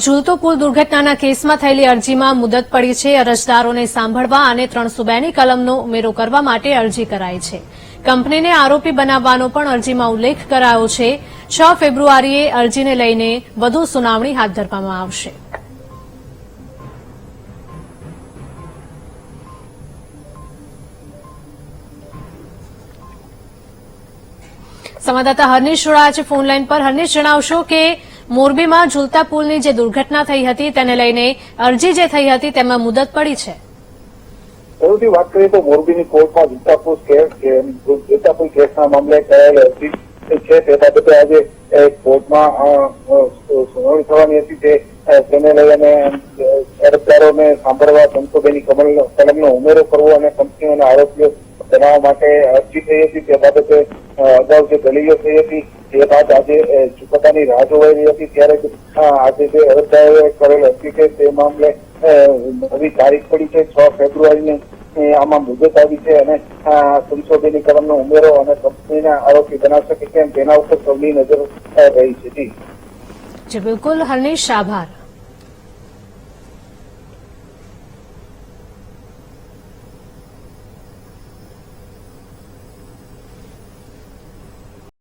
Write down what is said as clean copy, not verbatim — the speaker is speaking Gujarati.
ઝૂલતો પુલ દુર્ઘટનાના કેસમાં થયેલી અરજીમાં મુદત પડી છે। અરજદારોને સાંભળવા અને 302ની કલમનો ઉમેરો કરવા માટે અરજી કરાઈ છે। કંપનીને આરોપી બનાવવાનો પણ અરજીમાં ઉલ્લેખ કરાયો છે। 6 ફેબ્રુઆરીએ અરજીને લઈને વધુ સુનાવણી હાથ ધરવામાં આવશે। સંવાદદાતા હર્નિશ જોડાયા છે ફોન લાઈન પર। હર્નિશ, જણાવશો કે મોરબીમાં ઝૂલતા પુલની જે દુર્ઘટના થઈ હતી તેને લઈને અરજી જે થઈ હતી તેમાં મુદત પડી છે। સૌથી વાત કરીએ તો મોરબીની કોર્ટમાં ઝૂલતા પુલ કેસના મામલે કરાયેલી અરજી છે તે બાબતે આજે કોર્ટમાં સુનાવણી થવાની હતી। તેને લઈને અરજદારોને સાંભળવા 302ની કલમનો ઉમેરો કરવો અને કંપનીઓના આરોપીઓ બનાવવા માટે અરજી થઈ હતી। તે બાબતે અગાઉ જે દલીલો થઈ હતી તે બાદ આજે ચુકાદાની રાહ જોવાઈ રહી હતી। ત્યારે આજે જે અરજદારોએ કરેલ અરજી છે તે મામલે નવી તારીખ પડી છે। 6 ફેબ્રુઆરીની આમાં મુદત આવી છે અને 302ની કલમનો ઉમેરો અને કંપનીના આરોપી બનાવી શકે કેમ તેના ઉપર સૌની નજર રહી છે। જી બિલકુલ હર્નિશ, આભાર।